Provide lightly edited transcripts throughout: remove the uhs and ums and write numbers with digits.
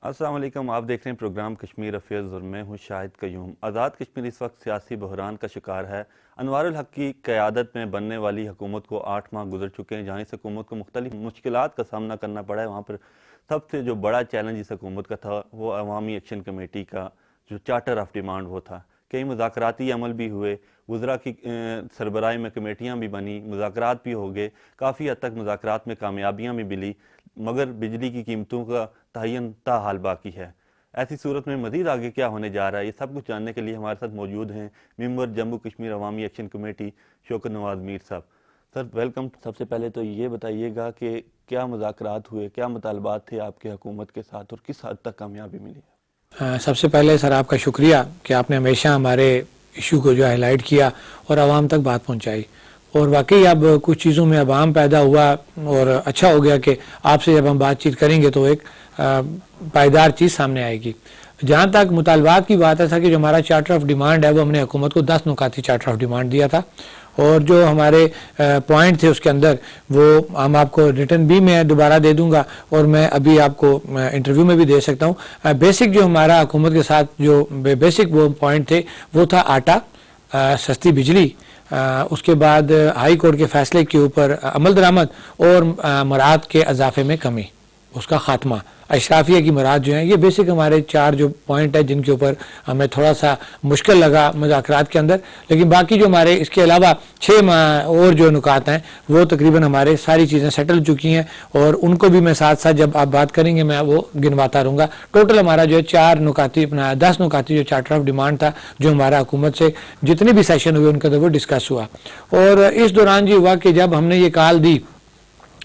السلام علیکم، آپ دیکھ رہے ہیں پروگرام کشمیر افیئرز اور میں ہوں شاہد قیوم۔ آزاد کشمیر اس وقت سیاسی بحران کا شکار ہے۔ انوار الحق کی قیادت میں بننے والی حکومت کو 8 ماہ گزر چکے ہیں، جہاں اس حکومت کو مختلف مشکلات کا سامنا کرنا پڑا ہے۔ وہاں پر سب سے جو بڑا چیلنج اس حکومت کا تھا وہ عوامی ایکشن کمیٹی کا جو چارٹر آف ڈیمانڈ وہ تھا۔ کئی مذاکراتی عمل بھی ہوئے، وزراء کی سربراہی میں کمیٹیاں بھی بنی، مذاکرات بھی ہو گئے، کافی حد تک مذاکرات میں کامیابیاں بھی ملی، مگر بجلی کی قیمتوں کا تعین تاحال باقی ہے۔ ایسی صورت میں مزید آگے کیا ہونے جا رہا ہے، یہ سب کچھ جاننے کے لیے ہمارے ساتھ موجود ہیں ممبر جموں کشمیر عوامی ایکشن کمیٹی شوکت نواز میر صاحب۔ Sir welcome. سب سے پہلے تو یہ بتائیے گا کہ کیا مذاکرات ہوئے، کیا مطالبات تھے آپ کے حکومت کے ساتھ اور کس حد تک کامیابی ملی ہے؟ سب سے پہلے سر آپ کا شکریہ کہ آپ نے ہمیشہ ہمارے ایشو کو جو ہائی لائٹ کیا اور عوام تک بات پہنچائی، اور واقعی اب کچھ چیزوں میں عوام پیدا ہوا اور اچھا ہو گیا کہ آپ سے جب ہم بات چیت کریں گے تو ایک پائیدار چیز سامنے آئے گی۔ جہاں تک مطالبات کی بات ہے کہ جو ہمارا چارٹر آف ڈیمانڈ ہے وہ ہم نے حکومت کو 10 نکاتی چارٹر آف ڈیمانڈ دیا تھا، اور جو ہمارے پوائنٹ تھے اس کے اندر وہ ہم آپ کو ریٹن بھی میں دوبارہ دے دوں گا، اور میں ابھی آپ کو انٹرویو میں بھی دے سکتا ہوں۔ بیسک جو ہمارا حکومت کے ساتھ جو بیسک وہ پوائنٹ تھے وہ تھا آٹا، سستی بجلی، اس کے بعد ہائی کورٹ کے فیصلے کے اوپر عمل درآمد، اور مراد کے اضافے میں کمی، اس کا خاتمہ، اشرافیہ کی مراد جو ہیں۔ یہ بیسک ہمارے 4 جو پوائنٹ ہیں جن کے اوپر ہمیں تھوڑا سا مشکل لگا مذاکرات کے اندر، لیکن باقی جو ہمارے اس کے علاوہ 6 اور جو نکات ہیں وہ تقریباً ہمارے ساری چیزیں سیٹل چکی ہیں، اور ان کو بھی میں ساتھ ساتھ جب آپ بات کریں گے میں وہ گنواتا رہوں گا۔ ٹوٹل ہمارا جو ہے 10 نکاتی جو چارٹر آف ڈیمانڈ تھا جو ہمارا حکومت سے جتنے بھی سیشن ہوئے ان کے اندر وہ ڈسکس ہوا، اور اس دوران یہ ہوا کہ جب ہم نے یہ کال دی،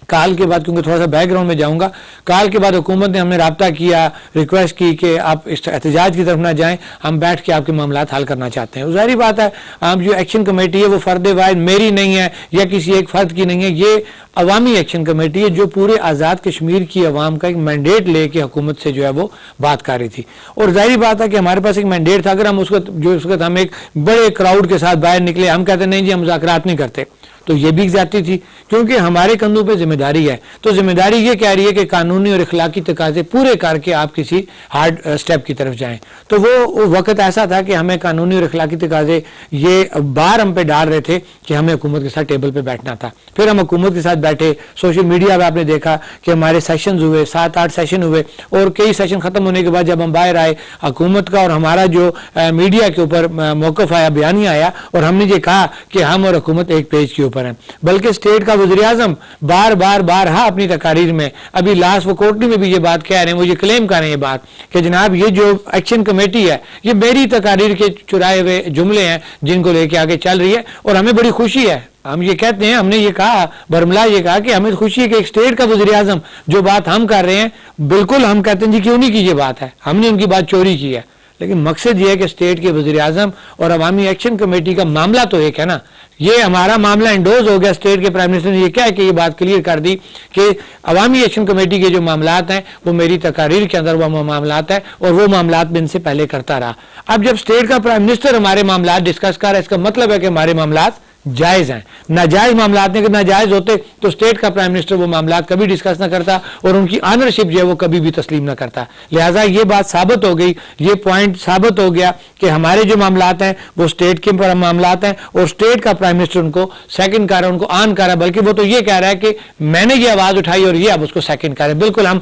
کال کے بعد کیونکہ تھوڑا سا بیک گراؤنڈ میں جاؤں گا، کال کے بعد حکومت نے ہمیں رابطہ کیا، ریکویسٹ کی کہ آپ اس احتجاج کی طرف نہ جائیں، ہم بیٹھ کے آپ کے معاملات حل کرنا چاہتے ہیں۔ ظاہری بات ہے آپ جو ایکشن کمیٹی ہے وہ فرد واحد میری نہیں ہے یا کسی ایک فرد کی نہیں ہے، یہ عوامی ایکشن کمیٹی ہے جو پورے آزاد کشمیر کی عوام کا ایک مینڈیٹ لے کے حکومت سے جو ہے وہ بات کر رہی تھی، اور ظاہری بات ہے کہ ہمارے پاس ایک مینڈیٹ تھا۔ اگر ہم اس وقت ہم ایک بڑے کراؤڈ کے ساتھ باہر نکلے، ہم کہتے نہیں جی ہم مذاکرات نہیں کرتے، تو یہ بھی زیادتی تھی، کیونکہ ہمارے کندھوں پہ ذمہ داری ہے۔ تو ذمہ داری یہ کہہ رہی ہے کہ قانونی اور اخلاقی تقاضے پورے کر کے آپ کسی ہارڈ سٹیپ کی طرف جائیں۔ تو وہ وقت ایسا تھا کہ ہمیں قانونی اور اخلاقی تقاضے یہ بار ہم پہ ڈال رہے تھے کہ ہمیں حکومت کے ساتھ ٹیبل پہ بیٹھنا تھا۔ پھر ہم حکومت کے ساتھ بیٹھے، سوشل میڈیا پہ آپ نے دیکھا کہ ہمارے سیشنز ہوئے، 7-8 سیشن ہوئے، اور کئی سیشن ختم ہونے کے بعد جب ہم باہر آئے، حکومت کا اور ہمارا جو میڈیا کے اوپر موقف آیا، بیانیہ آیا، اور ہم نے یہ کہا کہ ہم اور حکومت ایک پیج کے اوپر ہیں۔ بلکہ اسٹیٹ کا وزیر اعظم بارہا اپنی تقاریر میں، ابھی لاسٹ وہ کوٹلی میں بھی یہ بات کہہ رہے ہیں، وہ یہ کلیم کر رہے ہیں یہ بات کہ جناب یہ جو ایکشن کمیٹی ہے یہ میری تقاریر کے چرائے ہوئے جملے ہیں جن کو لے کے آگے چل رہی ہے، اور ہمیں بڑی خوشی ہے۔ ہم یہ کہتے ہیں، ہم نے یہ کہا برملا یہ کہا کہ ہمیں خوشی ہے کہ ایک اسٹیٹ کا وزیر اعظم جو بات ہم کر رہے ہیں، بالکل ہم کہتے ہیں جی کیوں نہیں کی یہ بات ہے، ہم نے ان کی بات چوری کی ہے، لیکن مقصد یہ ہے کہ اسٹیٹ کے وزیر اعظم اور عوامی ایکشن کمیٹی کا معاملہ تو ایک ہے نا۔ یہ ہمارا معاملہ انڈوز ہو گیا، اسٹیٹ کے پرائم منسٹر نے یہ کہا کہ یہ بات کلیئر کر دی کہ عوامی ایکشن کمیٹی کے جو معاملات ہیں وہ میری تقاریر کے اندر وہ معاملات ہیں، اور وہ معاملات میں ان سے پہلے کرتا رہا۔ اب جب اسٹیٹ کا پرائم منسٹر ہمارے معاملات ڈسکس کر رہا ہے، اس کا مطلب ہے کہ ہمارے معاملات جائز ہیں۔ ناجائز معاملات نہیں، کہ ناجائز ہوتے تو اسٹیٹ کا پرائم منسٹر وہ معاملات کبھی ڈسکس نہ کرتا، اور ان کی آنرشپ جو ہے وہ کبھی بھی تسلیم نہ کرتا۔ لہٰذا یہ بات ثابت ہو گئی، یہ پوائنٹ ثابت ہو گیا کہ ہمارے جو معاملات ہیں وہ اسٹیٹ کے معاملات ہیں، اور اسٹیٹ کا پرائم منسٹر ان کو سیکنڈ کر رہا ہے، ان کو آن کر رہا ہے، بلکہ وہ تو یہ کہہ رہا ہے کہ میں نے یہ آواز اٹھائی اور یہ اب اس کو سیکنڈ کر رہے ہیں۔ بالکل ہم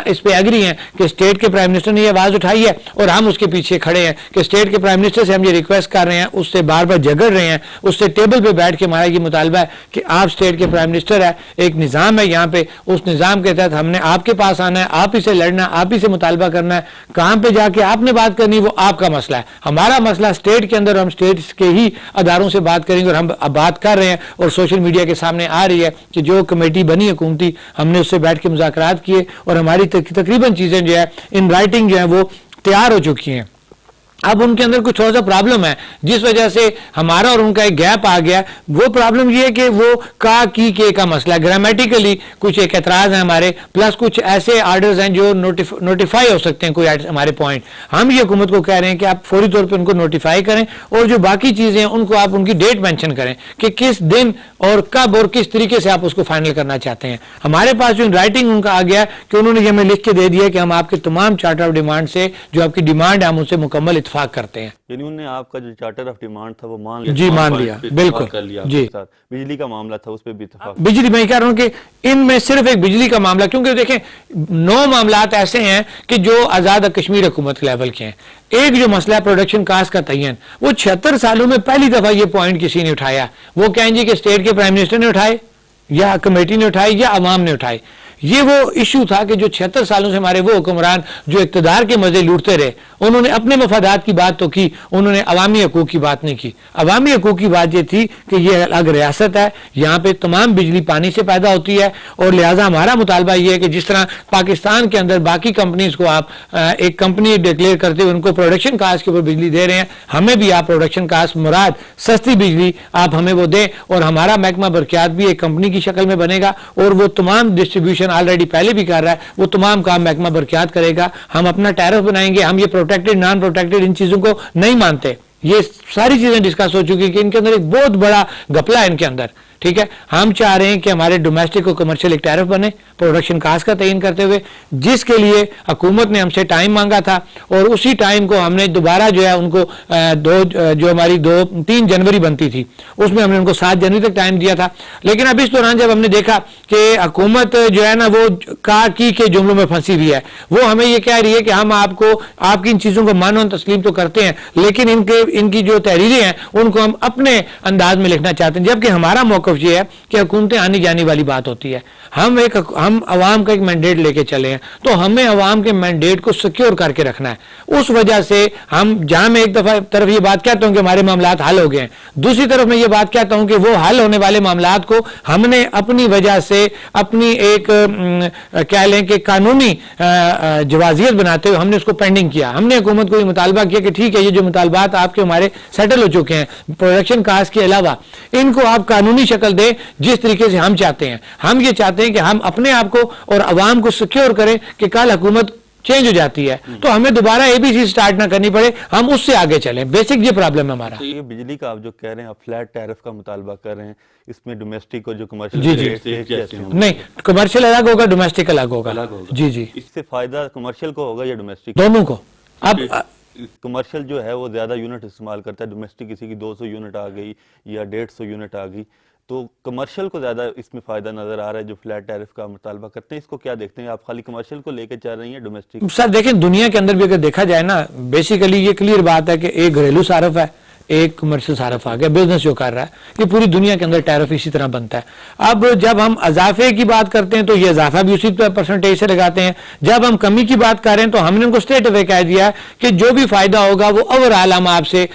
اس پہ ایگری ہیں کہ اسٹیٹ کے پرائم منسٹر نے یہ آواز اٹھائی ہے، اور ہم اس کے پیچھے کھڑے ہیں کہ اسٹیٹ کے پرائم منسٹر سے ہم یہ ریکویسٹ کر رہے ہیں، اس سے بار بار جھگڑ رہے ہیں، اس سے ٹیبل پہ بیٹھ کے ہمارا یہ مطالبہ ہے کہ آپ اسٹیٹ کے پرائم منسٹر ہے، ایک نظام ہے یہاں پہ، اس نظام کے تحت ہم نے آپ کے پاس آنا ہے، آپ ہی سے لڑنا، آپ ہی سے مطالبہ کرنا ہے، کہاں پہ جا کے آپ نے بات کرنی وہ آپ کا مسئلہ ہے، ہمارا مسئلہ اسٹیٹ کے اندر، ہم اسٹیٹ کے ہی اداروں سے بات کریں گے، اور ہم اب بات کر رہے ہیں، اور سوشل میڈیا کے سامنے آ رہی ہے کہ جو کمیٹی بنی حکومتی، ہم نے اس سے بیٹھ کے مذاکرات کیے، اور ہماری تقریباً چیزیں جو ہے ان رائٹنگ جو ہے وہ تیار ہو چکی ہیں۔ اب ان کے اندر کچھ تھوڑا سا پرابلم ہے جس وجہ سے ہمارا اور ان کا ایک گیپ آ گیا. وہ پرابلم یہ ہے کہ وہ کا کی کے کا مسئلہ ہے, گرامیٹیکلی کچھ ایک اعتراض ہیں ہمارے, پلس کچھ ایسے آرڈرز ہیں جو نوٹیفائی ہو سکتے ہیں کوئی ہمارے پوائنٹ. ہم یہ حکومت کو کہہ رہے ہیں کہ آپ فوری طور پہ ان کو نوٹیفائی کریں, اور جو باقی چیزیں ہیں ان کو آپ ان کی ڈیٹ مینشن کریں کہ کس دن اور کب اور کس طریقے سے آپ اس کو فائنل کرنا چاہتے ہیں. ہمارے پاس جو رائٹنگ ان کا آ گیا کہ انہوں نے یہ ہمیں لکھ کے دے دیا کہ ہم آپ کے تمام چارٹر آف ڈیمانڈ سے جو آپ کی ڈیمانڈ ہے ہم ان سے مکمل اتفاق کرتے ہیں. یعنی انہوں نے آپ کا جو چارٹر آف ڈیمانڈ تھا وہ مان لیا, جی مان لیا, بالکل جی. بجلی کا معاملہ تھا اس پہ بھی اتفاق. بجلی میں کہہ رہا ہوں کہ ان میں صرف ایک بجلی کا معاملہ, کیونکہ دیکھیں 9 معاملات ایسے ہیں کہ جو آزاد کشمیر حکومت کے لیول کے ہیں. ایک جو مسئلہ ہے پروڈکشن کاسٹ کا تعین, وہ 76 سالوں میں پہلی دفعہ یہ پوائنٹ کسی نے اٹھایا. وہ کہیں جی کہ اسٹیٹ کے پرائم منسٹر نے اٹھائے یا کمیٹی نے اٹھائی یا عوام نے اٹھائے. یہ وہ ایشو تھا کہ جو 76 سالوں سے ہمارے وہ حکمران جو اقتدار کے مزے لوٹتے رہے, انہوں نے اپنے مفادات کی بات تو کی, انہوں نے عوامی حقوق کی بات نہیں کی. عوامی حقوق کی بات یہ تھی کہ یہ الگ ریاست ہے, یہاں پہ تمام بجلی پانی سے پیدا ہوتی ہے, اور لہٰذا ہمارا مطالبہ یہ ہے کہ جس طرح پاکستان کے اندر باقی کمپنیز کو آپ ایک کمپنی ڈکلیئر کرتے ہوئے ان کو پروڈکشن کاسٹ کے اوپر بجلی دے رہے ہیں, ہمیں بھی آپ پروڈکشن کاسٹ مراد سستی بجلی آپ ہمیں وہ دیں, اور ہمارا محکمہ برقیات بھی ایک کمپنی کی شکل میں بنے گا, اور وہ تمام ڈسٹریبیوشن آلریڈی پہلے بھی کر رہا ہے, وہ تمام کام محکمہ برقیات کرے گا. ہم اپنا ٹیرف بنائیں گے. ہم یہ پروٹیکٹڈ نان پروٹیکٹڈ ان چیزوں کو نہیں مانتے. یہ ساری چیزیں ڈسکس ہو چکی کہ ان کے اندر ایک بہت بڑا گپلا ہے ان کے اندر. ٹھیک ہے, ہم چاہ رہے ہیں کہ ہمارے ڈومیسٹک اور کمرشل ایک ٹیرف بنے پروڈکشن کاسٹ کا تعین کرتے ہوئے, جس کے لیے حکومت نے ہم سے ٹائم مانگا تھا, اور اسی ٹائم کو ہم نے دوبارہ جو ہے ان کو جو ہماری 3 جنوری بنتی تھی اس میں ہم نے ان کو 7 جنوری تک ٹائم دیا تھا. لیکن اب اس دوران جب ہم نے دیکھا کہ حکومت جو ہے نا وہ کا کی کے جملوں میں پھنسی ہوئی ہے, وہ ہمیں یہ کہہ رہی ہے کہ ہم آپ کی ان چیزوں کو مان و تسلیم تو کرتے ہیں, لیکن ان کی جو تحریریں ہیں ان کو ہم اپنے انداز میں لکھنا چاہتے ہیں. جبکہ ہمارا موقف یہ ہے کہ حکومتیں آنی جانے والی بات ہوتی ہے. ہم عوام کا ایک مینڈیٹ لے کے چلے ہیں, تو ہمیں عوام کے مینڈیٹ کو سیکیور کر کے رکھنا ہے. اس وجہ سے جہاں میں ایک طرف یہ بات کہتا ہوں کہ ہمارے معاملات حل ہو گئے ہیں, دوسری طرف میں یہ بات کہتا ہوں کہ وہ حل ہونے والے معاملات کو ہم نے اپنی وجہ سے اپنی ایک کہہ لیں کہ قانونی جوازیت بناتے ہوئے ہم نے اس کو پینڈنگ کیا. ہم نے حکومت کو یہ مطالبہ کیا کہ ٹھیک ہے, یہ جو مطالبات آپ کے ہمارے سیٹل ہو چکے ہیں پروڈکشن کاسٹ کے علاوہ, ان کو آپ قانونی شکل دیں جس طریقے سے ہم چاہتے ہیں. ہم یہ چاہتے ہیں کہ ہم اپنے آپ کو اور عوام کو سیکیور کریں کہ کل حکومت چینج ہو جاتی ہے تو ہمیں دوبارہ ABC سٹارٹ نہ کرنی پڑے, ہم اس سے آگے چلیں. بیسک یہ پرابلم ہے ہمارا. یہ بجلی کا آپ جو کہہ رہے ہیں, آپ فلیٹ ٹیرف کا مطالبہ کر رہے ہیں, اس میں ڈومیسٹک اور جو کمرشل نہیں, کمرشل الگ ہوگا, ڈومیسٹک الگ ہوگا. جی اس سے فائدہ کمرشل کو ہوگا یا ڈومیسٹک؟ دونوں کو. اب کمرشل جو ہے وہ زیادہ یونٹ استعمال کرتا ہے, ڈومیسٹک کسی کی 200 یونٹ آ گئی یا 150 یونٹ آ گئی, تو کمرشل کو زیادہ اس میں فائدہ نظر آ رہا ہے جو فلیٹ ٹیرف کا مطالبہ کرتے ہیں. اس کو کیا دیکھتے ہیں آپ, خالی کمرشل کو لے کے چل رہی ہیں ڈومیسٹک؟ سر دیکھیں, دنیا کے اندر بھی اگر دیکھا جائے نا, بیسیکلی یہ کلیئر بات ہے کہ ایک گھریلو صارف ہے, ایک کمرشل صارف آ گیا, بزنس جو کر رہا ہے. یہ پوری دنیا کے اندر ٹیرف اسی طرح بنتا ہے. اب جب ہم اضافے کی بات کرتے ہیں تو یہ اضافہ بھی اسی پرسنٹیج سے لگاتے ہیں. جب ہم کمی کی بات کر رہے ہیں تو ہم نے ان کو اسٹریٹ اوے کہہ دیا ہے کہ جو بھی فائدہ ہوگا وہ اوورآل ہم آپ سے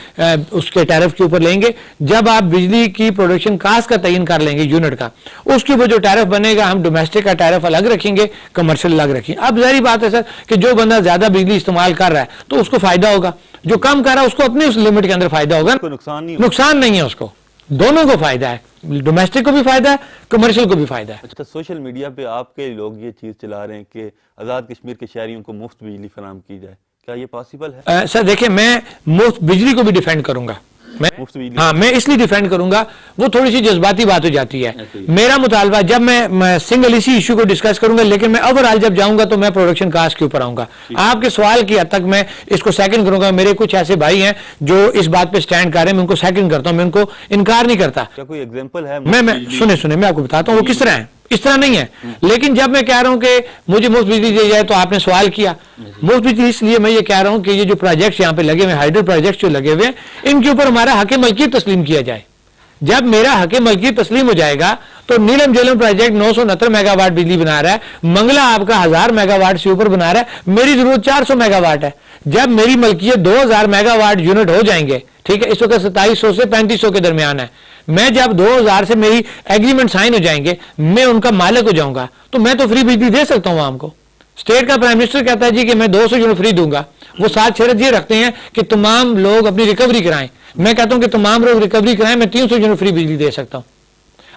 اس کے ٹیرف کے اوپر لیں گے. جب آپ بجلی کی پروڈکشن کاسٹ کا تعین کر لیں گے یونٹ کا, اس کے اوپر جو ٹیرف بنے گا ہم ڈومیسٹک کا ٹیرف الگ رکھیں گے, کمرشل الگ رکھیں گے. اب ظاہری بات ہے سر کہ جو بندہ زیادہ بجلی استعمال کر رہا ہے تو اس کو فائدہ ہوگا, جو کم کر رہا ہے اس کو اپنے اس لمٹ کے اندر فائدہ ہوگا, نقصان نہیں ہے اس کو. دونوں کو فائدہ ہے, ڈومیسٹک کو بھی فائدہ ہے, کمرشل کو بھی فائدہ ہے. اچھا, سوشل میڈیا پہ آپ کے لوگ یہ چیز چلا رہے ہیں کہ آزاد کشمیر کے شہریوں کو مفت بجلی فراہم کی جائے, کیا یہ پاسبل ہے؟ سر دیکھیں, میں مفت بجلی کو بھی ڈیفینڈ کروں گا. میں اس لیے ڈیفینڈ کروں گا, وہ تھوڑی سی جذباتی بات ہو جاتی ہے. میرا مطالبہ جب میں سنگل اسی ایشو کو ڈسکس کروں گا, لیکن میں اوورآل جب جاؤں گا تو میں پروڈکشن کاسٹ کے اوپر آؤں گا. آپ کے سوال کی حد تک میں اس کو سیکنڈ کروں گا. میرے کچھ ایسے بھائی ہیں جو اس بات پہ سٹینڈ کر رہے ہیں, میں ان کو سیکنڈ کرتا ہوں, میں ان کو انکار نہیں کرتا. کیا کوئی ایگزامپل ہے؟ میں سنیں میں آپ کو بتاتا ہوں وہ کس طرح ہے. اس طرح نہیں ہے, لیکن جب میں کہہ رہا ہوں کہ مجھے مفت بجلی دی جائے تو آپ نے سوال کیا. مفت بجلی اس لیے میں یہ کہہ رہا ہوں کہ یہ جو پروجیکٹس یہاں پہ لگے ہوئے, ہائیڈرو پروجیکٹس جو لگے ہوئے ہیں, ان کے اوپر ہمارا حق ملکیت تسلیم کیا جائے. جب میرا حق ملکیت تسلیم ہو جائے گا تو نیلم جیلم پروجیکٹ 969 میگا واٹ بجلی بنا رہا ہے, منگلا آپ کا 1000 میگا واٹ سے اوپر بنا رہا ہے, میری ضرورت 400 میگا واٹ ہے. جب میری ملکیت 2000 میگا واٹ یونٹ ہو جائیں گے, ٹھیک ہے, اس وقت 2700 سے 3500 کے درمیان ہے, میں جب 2000 سے میری ایگریمنٹ سائن ہو جائیں گے, میں ان کا مالک ہو جاؤں گا, تو میں تو فری بجلی دے سکتا ہوں عوام کو. اسٹیٹ کا پرائم منسٹر کہتا ہے جی کہ میں 200 یونٹ فری دوں گا, وہ ساتھ شرط یہ رکھتے ہیں کہ تمام لوگ اپنی ریکوری کرائیں. میں کہتا ہوں کہ تمام لوگ ریکوری کرائیں, میں 300 یونٹ فری بجلی دے سکتا ہوں.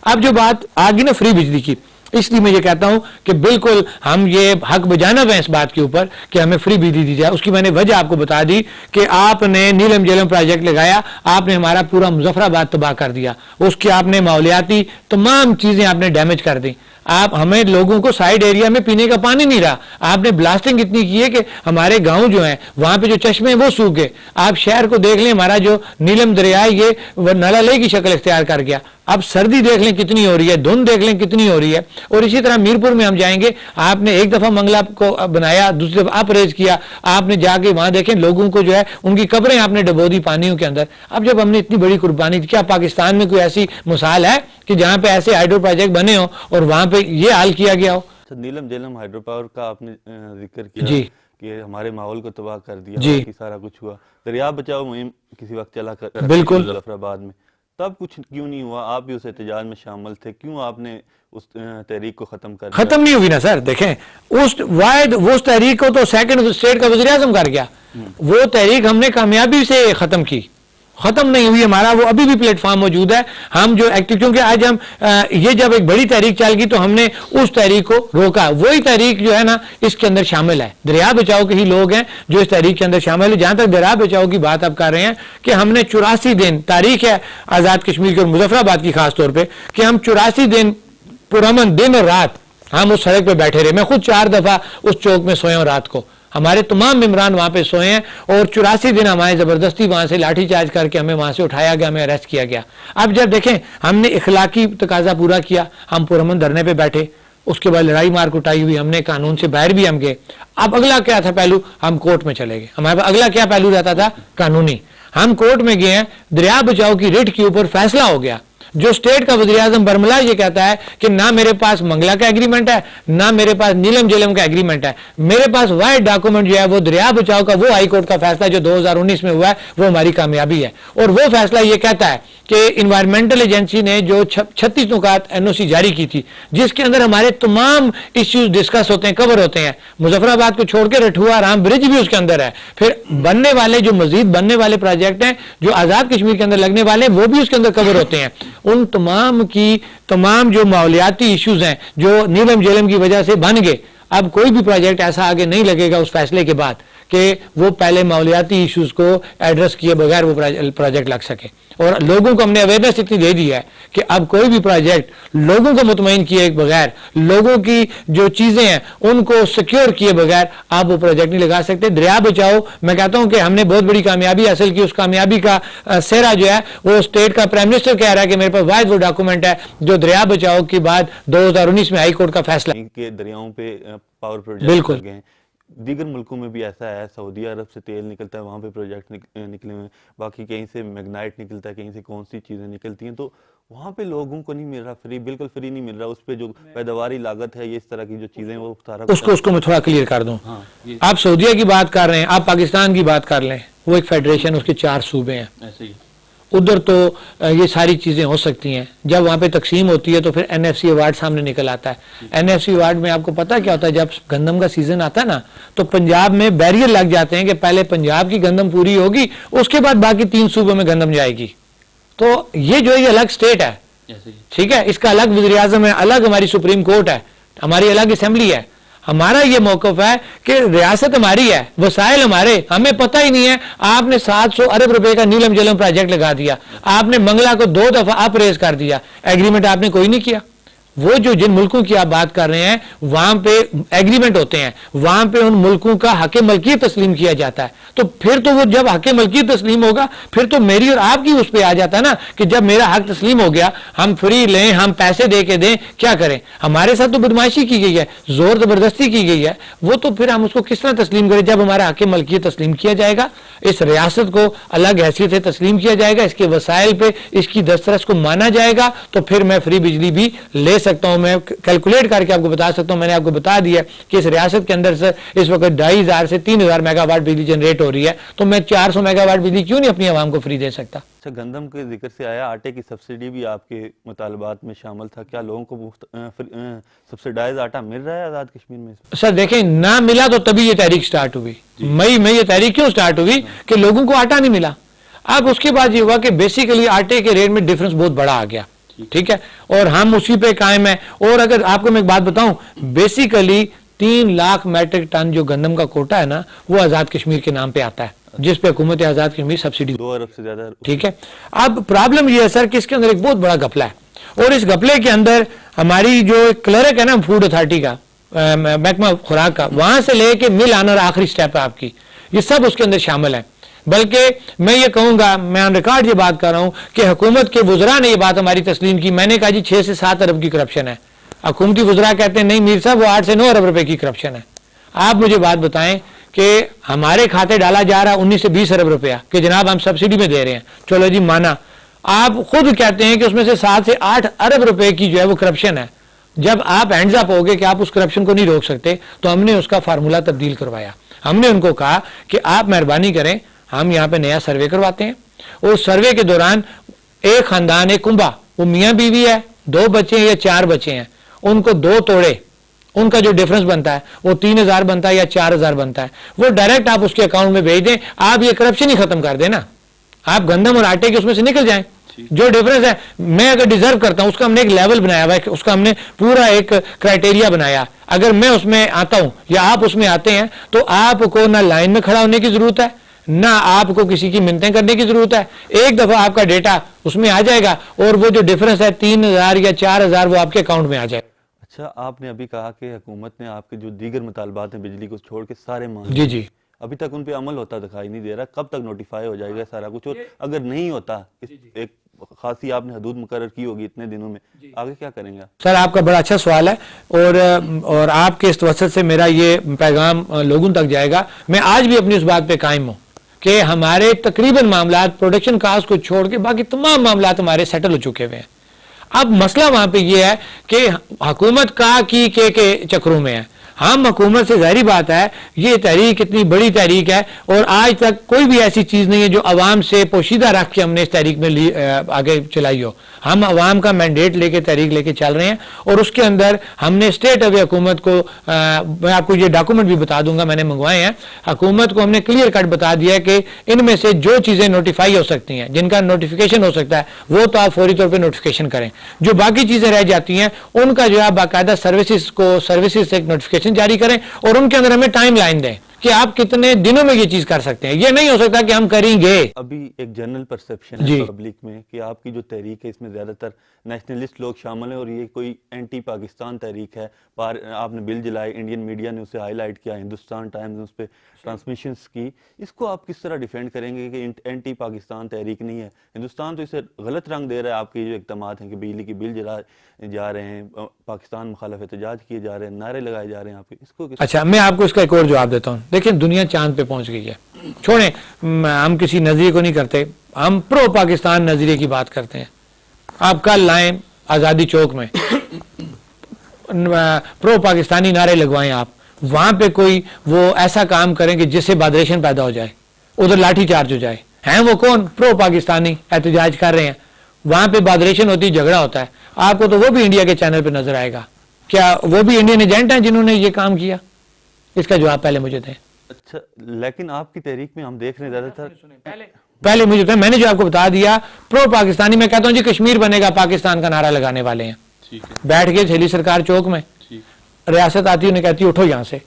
اب جو بات آگی نا فری بجلی کی, اس لیے میں یہ کہتا ہوں کہ بالکل ہم یہ حق بجانب ہیں اس بات کے اوپر کہ ہمیں فری بجلی دی جائے. اس کی میں نے وجہ آپ کو بتا دی کہ آپ نے نیلم جیلم پروجیکٹ لگایا, آپ نے ہمارا پورا مظفر آباد تباہ کر دیا, اس کی آپ نے ماحولیاتی تمام چیزیں آپ نے ڈیمیج کر دی. آپ ہمیں لوگوں کو سائڈ ایریا میں پینے کا پانی نہیں رہا, آپ نے بلاسٹنگ اتنی کی ہے کہ ہمارے گاؤں جو ہیں وہاں پہ جو چشمے ہیں وہ سوکھ گئے. آپ شہر کو دیکھ لیں, ہمارا جو نیلم دریا یہ نالہ لے کی شکل اختیار کر گیا. اب سردی دیکھ لیں کتنی ہو رہی ہے, دھند دیکھ لیں کتنی ہو رہی ہے. اور اسی طرح میرپور میں ہم جائیں گے, آپ نے ایک دفعہ منگلا کو بنایا, دوسری دفعہ اپ ریز کیا, آپ نے جا کے وہاں دیکھیں لوگوں کو جو ہے ان کی قبریں آپ نے ڈبو دی پانیوں کے اندر. اب جب ہم نے اتنی بڑی قربانی دی, کیا پاکستان میں کوئی ایسی مثال ہے کہ جہاں پہ ایسے ہائیڈرو پروجیکٹ بنے ہوں اور وہاں پہ یہ حال کیا گیا ہو؟ نیلم جیلم ہائیڈرو پاور کا آپ نے ذکر کیا جی کہ ہمارے ماحول کو تباہ کر دیا, جی سارا کچھ ہوا. دریا بچاؤ مہم کسی وقت چلا کر بالکل مظفر آباد میں, تب کچھ کیوں نہیں ہوا؟ آپ بھی اس احتجاج میں شامل تھے, کیوں آپ نے اس تحریک کو ختم کر دیا؟ ختم نہیں ہوئی نا سر. دیکھیں اس تحریک کو تو سیکنڈ اسٹیٹ کا وزیر اعظم کر گیا, وہ تحریک ہم نے کامیابی سے ختم کی, ختم نہیں ہوئی. ہمارا وہ ابھی بھی پلیٹ فارم موجود ہے. ہم جو ایکٹیو, کیونکہ آج ہم یہ جب ایک بڑی تحریک چل گئی تو ہم نے اس تحریک کو روکا. وہی تحریک جو ہے نا اس کے اندر شامل ہے. دریا بچاؤ کے ہی لوگ ہیں جو اس تحریک کے اندر شامل ہے. جہاں تک دریا بچاؤ کی بات آپ کر رہے ہیں کہ ہم نے 84 دن, تاریخ ہے آزاد کشمیر کی اور مظفر آباد کی خاص طور پہ, کہ ہم 84 دن پرامن دن اور رات ہم اس سڑک پہ بیٹھے رہے. میں خود 4 دفعہ اس چوک میں سویا ہوں رات کو, ہمارے تمام ممبران وہاں پہ سوئے ہیں, اور 84 دن ہمارے زبردستی وہاں سے لاٹھی چارج کر کے ہمیں وہاں سے اٹھایا گیا, ہمیں اریسٹ کیا گیا. اب جب دیکھیں ہم نے اخلاقی تقاضا پورا کیا, ہم پرامن دھرنے پہ بیٹھے, اس کے بعد لڑائی مار کٹائی ہوئی, ہم نے قانون سے باہر بھی ہم گئے. اب اگلا کیا تھا پہلو, ہم کورٹ میں چلے گئے. ہمارے پاس اگلا کیا پہلو رہتا تھا؟ قانونی. ہم کورٹ میں گئے ہیں, دریا بچاؤ کی ریٹ کے اوپر فیصلہ ہو گیا. جو اسٹیٹ کا وزیر اعظم برملا یہ کہتا ہے کہ نہ میرے پاس منگلا کا ایگریمنٹ ہے, نہ میرے پاس نیلم جیلم کا ایگریمنٹ ہے, میرے پاس واحد ڈاکومنٹ جو ہے وہ دریا بچاؤ کا وہ ہائی کورٹ کا فیصلہ جو 2019 میں ہوا ہے وہ ہماری کامیابی ہے. اور وہ فیصلہ یہ کہتا ہے کہ انوائرمنٹل ایجنسی نے جو 36 نکات NOC جاری کی تھی, جس کے اندر ہمارے تمام ایشوز ڈسکس ہوتے ہیں, کور ہوتے ہیں. مظفر آباد کو چھوڑ کے رٹھوا رام برج بھی اس کے اندر ہے. پھر بننے والے جو مزید بننے والے پروجیکٹ ہیں جو آزاد کشمیر کے اندر لگنے والے ہیں وہ بھی اس کے اندر کور ہوتے ہیں. ان تمام کی تمام جو ماحولیاتی ایشوز ہیں جو نیلم جیلم کی وجہ سے بن گئے, اب کوئی بھی پروجیکٹ ایسا آگے نہیں لگے گا اس فیصلے کے بعد کہ وہ پہلے ماحولیاتی ایشوز کو ایڈریس کیے بغیر وہ پروجیکٹ لگ سکے. اور لوگوں کو ہم نے اویئرنیس اتنی دے دی ہے کہ اب کوئی بھی پروجیکٹ لوگوں کو مطمئن کیے بغیر, لوگوں کی جو چیزیں ہیں ان کو سیکیور کیے بغیر آپ وہ پروجیکٹ نہیں لگا سکتے. دریا بچاؤ میں کہتا ہوں کہ ہم نے بہت بڑی کامیابی حاصل کی. اس کامیابی کا سہرا جو ہے وہ اسٹیٹ کا پرائم منسٹر کہہ رہا ہے کہ میرے پاس واحد وہ ڈاکومنٹ ہے جو دریا بچاؤ کے بعد 2019 میں ہائی کورٹ کا فیصلہ کہ دریاؤں پہ پاور پروجیکٹ بالکل لگے ہیں. دیگر ملکوں میں بھی ایسا ہے, سعودی عرب سے تیل نکلتا ہے, وہاں پہ پروجیکٹ نکلے ہوئے ہیں, باقی کہیں سے میگنائٹ نکلتا ہے, کہیں سے کون سی چیزیں نکلتی ہیں, تو وہاں پہ لوگوں کو نہیں مل رہا فری, بالکل فری نہیں مل رہا. اس پہ جو پیداواری لاگت ہے, یہ اس طرح کی جو چیزیں وہ سارا اس کو میں تھوڑا کلیئر کر دوں. آپ سعودیہ کی بات کر رہے ہیں, آپ پاکستان کی بات کر لیں, وہ ایک فیڈریشن, اس کے 4 صوبے ہیں. ایسے ہی ادھر تو یہ ساری چیزیں ہو سکتی ہیں. جب وہاں پہ تقسیم ہوتی ہے تو پھر NFC ایوارڈ سامنے نکل آتا ہے. NFC ایوارڈ میں آپ کو پتا کیا ہوتا ہے, جب گندم کا سیزن آتا ہے نا تو پنجاب میں بیریئر لگ جاتے ہیں کہ پہلے پنجاب کی گندم پوری ہوگی, اس کے بعد باقی 3 صوبوں میں گندم جائے گی. تو یہ جو ہے یہ الگ اسٹیٹ ہے, ٹھیک ہے, اس کا الگ وزیر اعظم ہے, الگ ہماری سپریم کورٹ ہے, ہماری الگ اسمبلی ہے. ہمارا یہ موقف ہے کہ ریاست ہماری ہے, وسائل ہمارے, ہمیں پتہ ہی نہیں ہے. آپ نے 700 ارب روپے کا نیلم جیلم پروجیکٹ لگا دیا, آپ نے منگلا کو 2 دفعہ اپ ریز کر دیا, ایگریمنٹ آپ نے کوئی نہیں کیا. وہ جو جن ملکوں کی آپ بات کر رہے ہیں وہاں پہ ایگریمنٹ ہوتے ہیں, وہاں پہ ان ملکوں کا حق ملکیت تسلیم کیا جاتا ہے. تو پھر تو وہ جب حق ملکیت تسلیم ہوگا پھر تو میری اور آپ کی اس پہ آ جاتا ہے نا کہ جب میرا حق تسلیم ہو گیا ہم فری لیں, ہم پیسے دے کے دیں, کیا کریں. ہمارے ساتھ تو بدماشی کی گئی ہے, زور زبردستی کی گئی ہے, وہ تو پھر ہم اس کو کس طرح تسلیم کریں جب ہمارا حق ملکیت تسلیم کیا جائے گا, اس ریاست کو الگ حیثیت سے تسلیم کیا جائے گا, اس کے وسائل پہ اس کی دسترس کو مانا جائے گا, تو پھر میں فری بجلی بھی لے سکتا ہوں, میں کیلکولیٹ کر کے آپ کو بتا سکتا ہوں. میں نے آپ کو بتا دیا کہ اس ریاست کے اندر سے اس وقت 2500 سے 3000 میگا واٹ بجلی جنریٹ ہو رہی ہے, تو میں 400 میگا واٹ بجلی کیوں نہیں اپنی عوام کو فری دے سکتا؟ اچھا, گندم کے ذکر سے آیا, آٹے کی سبسڈی بھی آپ کے مطالبات میں شامل تھا. کیا لوگوں کو سبسڈائز آٹا مل رہا ہے آزاد کشمیر میں؟ سر دیکھیں, نہ ملا تو تبھی یہ تحریک سٹارٹ ہوئی. مئی میں یہ تحریک کیوں سٹارٹ ہوئی کہ لوگوں کو آٹا نہیں ملا. اب اس کے بعد یہ ہوا کہ بیسیکلی آٹے کے ریٹ میں ڈیفرنس بہت بڑا آ گیا, ٹھیک ہے, اور ہم اسی پہ قائم ہیں. اور اگر آپ کو میں ایک بات بتاؤں, بیسیکلی 3 لاکھ میٹرک ٹن جو گندم کا کوٹا ہے نا, وہ آزاد کشمیر کے نام پہ آتا ہے, جس پہ حکومت آزاد کشمیر سبسڈی 2 ارب سے زیادہ. ٹھیک ہے. اب پرابلم یہ ہے سر کہ اس کے اندر ایک بہت بڑا گھپلہ ہے, اور اس گھپلے کے اندر ہماری جو کلرک ہے نا فوڈ اتھارٹی کا, محکمہ خوراک کا, وہاں سے لے کے مل آنر آخری سٹیپ ہے آپ کی, یہ سب اس کے اندر شامل ہیں. بلکہ میں یہ کہوں گا, میں آن ریکارڈ یہ بات کر رہا ہوں کہ حکومت کے وزراء نے یہ بات ہماری تسلیم کی. میں نے کہا جی 6 سے 7 ارب کی کرپشن ہے. حکومتی وزراء کہتے ہیں نہیں میر صاحب وہ 8 سے 9 ارب روپے کی کرپشن ہے. آپ مجھے بات بتائیں کہ ہمارے کھاتے ڈالا جا رہا 19 سے 20 ارب روپیہ کہ جناب ہم سبسڈی میں دے رہے ہیں, چلو جی مانا. آپ خود کہتے ہیں کہ اس میں سے 7 سے 8 ارب روپے کی جو ہے وہ کرپشن ہے. جب آپ ہینڈز اپ ہو گئے کہ آپ اس کرپشن کو نہیں روک سکتے, تو ہم نے اس کا فارمولہ تبدیل کروایا. ہم نے ان کو کہا کہ آپ مہربانی کریں, ہم یہاں پہ نیا سروے کرواتے ہیں, اور سروے کے دوران ایک خاندان, ایک کنبا, وہ میاں بیوی ہے, 2 بچے ہیں یا 4 بچے ہیں, ان کو 2 توڑے, ان کا جو ڈیفرنس بنتا ہے وہ 3000 بنتا ہے یا 4000 بنتا ہے, وہ ڈائریکٹ آپ اس کے اکاؤنٹ میں بھیج دیں. آپ یہ کرپشن ہی ختم کر دیں نا, آپ گندم اور آٹے کے اس میں سے نکل جائیں. جو ڈیفرنس ہے میں اگر ڈیزرو کرتا ہوں, اس کا ہم نے ایک لیول بنایا ہوا ہے, اس کا ہم نے پورا ایک کرائٹیریا بنایا. اگر میں اس میں آتا ہوں یا آپ اس میں آتے ہیں, تو آپ کو نہ لائن میں کھڑا ہونے کی ضرورت ہے, نہ آپ کو کسی کی منتیں کرنے کی ضرورت ہے. ایک دفعہ آپ کا ڈیٹا اس میں آ جائے گا, اور وہ جو ڈیفرنس ہے 3000 یا 4000 وہ آپ کے اکاؤنٹ میں آ جائے گا. اچھا, آپ نے ابھی کہا کہ حکومت نے آپ کے جو دیگر مطالبات ہیں بجلی کو چھوڑ کے سارے مان جی جی, ابھی تک ان پہ عمل ہوتا دکھائی نہیں دے رہا. کب تک نوٹیفائی ہو جائے گا سارا کچھ, اور اگر نہیں ہوتا, ایک خاصی آپ نے حدود مقرر کی ہوگی اتنے دنوں میں, آگے کیا کریں گا؟ سر آپ کا بڑا اچھا سوال ہے, اور آپ کے اس وسط سے میرا یہ پیغام لوگوں تک جائے گا. میں آج بھی اپنی اس بات پہ قائم ہوں کہ ہمارے تقریباً معاملات پروڈکشن کاسٹ کو چھوڑ کے باقی تمام معاملات ہمارے سیٹل ہو چکے ہوئے ہیں. اب مسئلہ وہاں پہ یہ ہے کہ حکومت کا کی کے چکروں میں ہے. ہم حکومت سے ظاہری بات ہے, یہ تحریک اتنی بڑی تحریک ہے, اور آج تک کوئی بھی ایسی چیز نہیں ہے جو عوام سے پوشیدہ رکھ کے ہم نے اس تحریک میں آگے چلائی ہو. ہم عوام کا مینڈیٹ لے کے تحریک لے کے چل رہے ہیں, اور اس کے اندر ہم نے اسٹیٹ اوے حکومت کو, میں آپ کو یہ ڈاکومنٹ بھی بتا دوں گا, میں نے منگوائے ہیں, حکومت کو ہم نے کلیئر کٹ بتا دیا ہے کہ ان میں سے جو چیزیں نوٹیفائی ہو سکتی ہیں, جن کا نوٹیفیکیشن ہو سکتا ہے, وہ تو آپ فوری طور پہ نوٹیفیکیشن کریں. جو باقی چیزیں رہ جاتی ہیں ان کا جو ہے باقاعدہ سروسز سے ایک نوٹیفیکیشن جاری کریں, اور ان کے اندر ہمیں ٹائم لائن دیں کہ آپ کتنے دنوں میں یہ چیز کر سکتے ہیں. یہ نہیں ہو سکتا کہ ہم کریں گے. ابھی ایک جنرل پرسپشن ہے پبلک میں کہ آپ کی جو تحریک ہے اس میں زیادہ تر نیشنلسٹ لوگ شامل ہیں, اور یہ کوئی اینٹی پاکستان تحریک ہے. آپ نے بل جلائے, انڈین میڈیا نے اسے ہائی لائٹ کیا, ہندوستان ٹائمز نے اس پہ ٹرانسمیشنز کی. اس کو آپ کس طرح ڈیفینڈ کریں گے کہ اینٹی پاکستان تحریک نہیں ہے؟ ہندوستان تو اسے غلط رنگ دے رہا ہے. آپ کے جو اقدامات ہیں کہ بجلی کی بل جلائے جا رہے ہیں, پاکستان مخالف احتجاج کیے جا رہے ہیں, نعرے لگائے جا رہے ہیں, آپ کے اس کو اچھا میں آپ کو اس کا ایک اور جواب دیتا ہوں. دیکھیں دنیا چاند پہ پہنچ گئی ہے, چھوڑیں ہم کسی نظریے کو نہیں کرتے, ہم پرو پاکستان نظریے کی بات کرتے ہیں. آپ کل لائیں آزادی چوک میں پرو پاکستانی نعرے لگوائیں, آپ وہاں پہ کوئی وہ ایسا کام کریں کہ جس سے بادریشن پیدا ہو جائے, ادھر لاٹھی چارج ہو جائے. ہیں وہ کون؟ پرو پاکستانی احتجاج کر رہے ہیں, وہاں پہ بادریشن ہوتی, جھگڑا ہوتا ہے. آپ کو تو وہ بھی انڈیا کے چینل پہ نظر آئے گا. کیا وہ بھی انڈین ایجنٹ ہیں جنہوں نے یہ کام کیا؟ اس کا جواب پہلے مجھے دیں. اچھا, لیکن آپ کی تحریک میں ہم دیکھ رہے ہیں زیادہ تر پہلے مجھے میں نے جو آپ کو بتا دیا پرو پاکستانی, میں کہتا ہوں جی کشمیر بنے گا پاکستان کا نعرہ لگانے والے ہیں. بیٹھ کے چھیلی سرکار چوک میں ریاست آتی ہے, انہیں کہتی ہے اٹھو یہاں سے,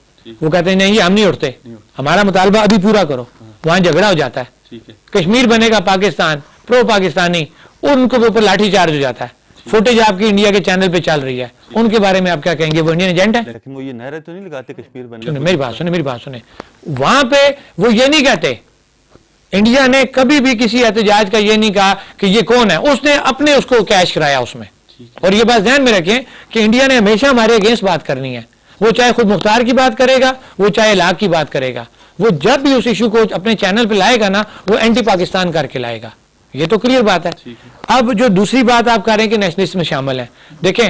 وہ کہتے ہیں نہیں ہم نہیں اٹھتے, ہمارا مطالبہ ابھی پورا کرو. وہاں جھگڑا ہو جاتا ہے, کشمیر بنے گا پاکستان, پرو پاکستانی, ان کے اوپر لاٹھی چارج ہو جاتا ہے. فوٹیج آپ کی انڈیا کے چینل پہ چل رہی ہے, ان کے بارے میں آپ کیا کہیں گے؟ وہ انڈین ایجنٹ ہے. لیکن وہ یہ نعرے تو نہیں لگاتے کشمیر بنے گا. میری بات سنیں, وہاں پہ وہ یہ نہیں کہتے. انڈیا نے کبھی بھی کسی احتجاج کا یہ نہیں کہا کہ یہ کون ہے, اس نے اپنے اس کو کیش کرایا اس میں. اور یہ بات ذہن میں رکھیں کہ انڈیا نے ہمیشہ ہمارے اگینسٹ بات کرنی ہے. وہ چاہے خود مختار کی بات کرے گا, وہ چاہے لاکھ کی بات کرے گا, وہ جب بھی اس ایشو کو اپنے چینل پہ لائے گا نا, وہ اینٹی پاکستان کر کے لائے گا. یہ تو کلیئر بات ہے. اب جو دوسری بات آپ کہہ رہے ہیں کہ نیشنلسٹ میں شامل ہیں, دیکھیں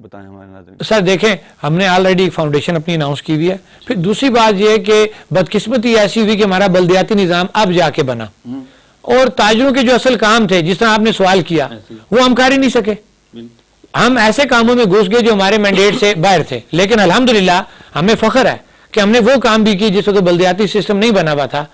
بتائیں ہمارے ناظرین. سر دیکھیں ہم نے آلریڈی ایک فاؤنڈیشن اپنی اناؤنس کی ہوئی ہے. پھر دوسری بات یہ ہے کہ بدقسمتی ایسی ہوئی کہ ہمارا بلدیاتی نظام اب جا کے بنا اور تاجروں کے جو اصل کام تھے جس طرح آپ نے سوال کیا وہ ہم کر ہی نہیں سکے. ہم ایسے کاموں میں گھس گئے جو ہمارے مینڈیٹ سے باہر تھے. لیکن الحمدللہ ہمیں فخر ہے کہ ہم نے وہ کام بھی کی جس وقت بلدیاتی سسٹم نہیں بنا ہوا تھا.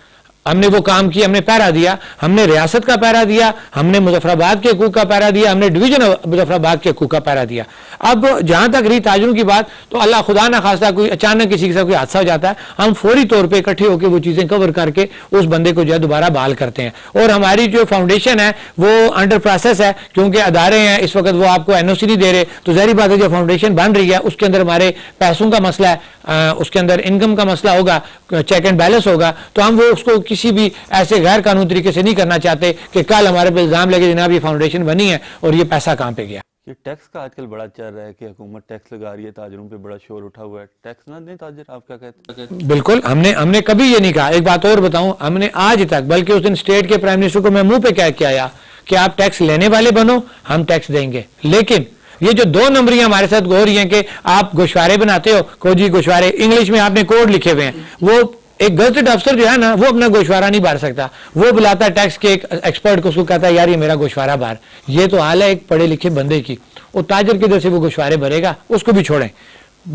ہم نے وہ کام کیا, ہم نے پہرا دیا, ہم نے ریاست کا پہرا دیا, ہم نے مظفر آباد کے حقوق کا پہرا دیا, ہم نے ڈویژن مظفر آباد کے حقوق کا پہرا دیا. اب جہاں تک رہی تاجروں کی بات, تو اللہ خدا نہ خواستہ کوئی اچانک کسی کے ساتھ کوئی حادثہ ہو جاتا ہے, ہم فوری طور پہ اکٹھے ہو کے وہ چیزیں کور کر کے اس بندے کو جو ہے دوبارہ بحال کرتے ہیں. اور ہماری جو فاؤنڈیشن ہے وہ انڈر پروسیس ہے, کیونکہ ادارے ہیں اس وقت وہ آپ کو این او سی نہیں دے رہے, تو ظاہری بات ہے جو فاؤنڈیشن بن رہی ہے اس کے اندر ہمارے پیسوں کا مسئلہ ہے, اس کے اندر انکم کا مسئلہ ہوگا, چیک اینڈ بیلنس ہوگا. تو ہم وہ اس کو کسی بھی ایسے غیر قانونی طریقے سے نہیں کرنا چاہتے کہ کل ہمارے پہ الزام لگے جناب یہ فاؤنڈیشن بنی ہے اور یہ پیسہ کہاں پہ گیا. یہ ٹیکس کا آج کل بڑا چل رہا ہے کہ حکومت ٹیکس لگا رہی ہے, تاجروں پہ بڑا شور اٹھا ہوا ہے. ٹیکس نہ دیں تاجر, آپ کیا کہتے ہیں؟ بالکل ہم نے کبھی یہ نہیں کہا. ایک بات اور بتاؤں, ہم نے آج تک, بلکہ اس دن اسٹیٹ کے پرائم منسٹر کو میں منہ پہ کہہ کے آیا کہ آپ ٹیکس لینے والے بنو, ہم ٹیکس دیں گے. لیکن یہ جو دو نمبریاں ہمارے ساتھ ہو رہی ہیں کہ آپ گوشوارے بناتے ہو, کو جی گوشوارے, انگلش میں آپ نے کوڈ لکھے ہوئے ہیں, وہ ایک گزٹڈ افسر جو ہے نا وہ اپنا گوشوارہ نہیں بھر سکتا, وہ بلاتا ہے ٹیکس کے ایک ایکسپرٹ کو, اس کو کہتا ہے یار یہ میرا گوشوارہ بھر. یہ تو حال ہے ایک پڑھے لکھے بندے کی, وہ تاجر کی طرف سے وہ گوشوارے بھرے گا, اس کو بھی چھوڑیں.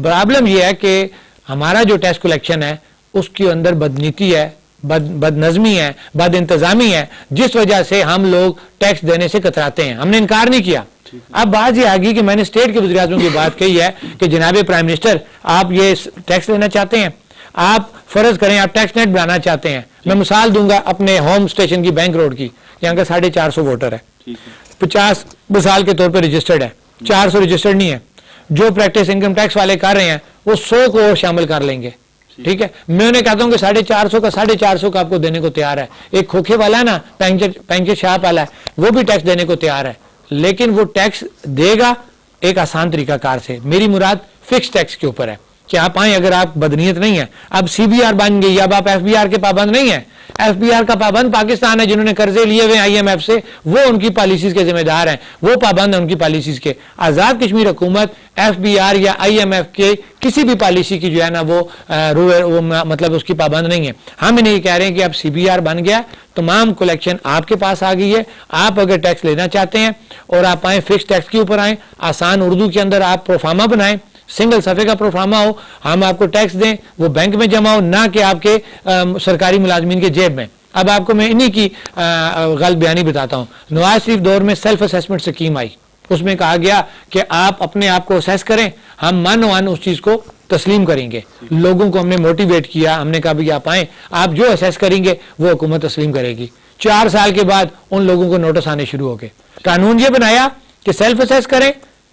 پرابلم یہ ہے کہ ہمارا جو ٹیکس کلیکشن ہے اس کے اندر بدنیتی ہے, بد نظمی ہے, بد انتظامی ہے, جس وجہ سے ہم لوگ ٹیکس دینے سے کتراتے ہیں. ہم نے انکار نہیں کیا. اب بات یہ آگی کہ میں نے اسٹیٹ کے وزیر اعظم کی بات کہی ہے کہ جناب پرائم منسٹر آپ یہ ٹیکس لینا چاہتے ہیں, آپ فرض کریں آپ ٹیکس نیٹ بنانا چاہتے ہیں. میں مثال دوں گا اپنے ہوم اسٹیشن کی بینک روڈ کی, یہاں کا 450 ووٹر ہے, 50 مثال کے طور پہ رجسٹرڈ ہے, 400 رجسٹرڈ نہیں ہے. جو پریکٹس انکم ٹیکس والے کر رہے ہیں وہ 100 کو اور شامل کر لیں گے. ٹھیک ہے, میں انہیں کہتا ہوں کہ 450 کا 450 کا آپ کو دینے کو تیار ہے. ایک کھوکھے والا ہے نا, پینچر شاپ والا ہے, وہ بھی ٹیکس دینے کو تیار ہے, لیکن وہ ٹیکس دے گا ایک آسان طریقہ کار سے. میری مراد فکس ٹیکس کے اوپر ہے کہ آپ آئیں, اگر آپ بدنیت نہیں ہے, اب سی بی آر بن گئی, اب آپ ایف بی آر کے پابند نہیں ہیں. ایف بی آر کا پابند پاکستان ہے, جنہوں نے قرضے لیے ہوئے آئی ایم ایف سے, وہ ان کی پالیسیز کے ذمہ دار ہیں, وہ پابند ہیں ان کی پالیسیز کے. آزاد کشمیر حکومت ایف بی آر یا آئی ایم ایف کے کسی بھی پالیسی کی جو ہے نا وہ مطلب اس کی پابند نہیں ہے. ہم انہیں یہ کہہ رہے ہیں کہ اب سی بی آر بن گیا, تمام کلیکشن آپ کے پاس آ گئی ہے. آپ اگر ٹیکس لینا چاہتے ہیں اور آپ آئیں فکس ٹیکس کے اوپر آئیں, آسان اردو کے اندر آپ پروفارما بنائیں, سنگل صفحے کا پروفارما ہو, ہم آپ کو ٹیکس دیں, وہ بینک میں جمع ہو, نہ کہ آپ کے سرکاری ملازمین کے جیب میں. اب آپ کو میں انہی کی غلط بیانی بتاتا ہوں. نواز شریف دور میں سیلف اسیسمنٹ اسکیم آئی, اس میں کہا گیا کہ آپ اپنے آپ کو اسیس کریں, ہم من اس چیز کو تسلیم کریں گے. لوگوں کو ہم نے موٹیویٹ کیا, ہم نے کہا بھی آپ آئیں, آپ جو اسیس کریں گے وہ حکومت تسلیم کرے گی. 4 سال کے بعد ان لوگوں کو نوٹس آنے شروع ہو گئے. قانون یہ بنایا کہ سیلف اسیس کریں,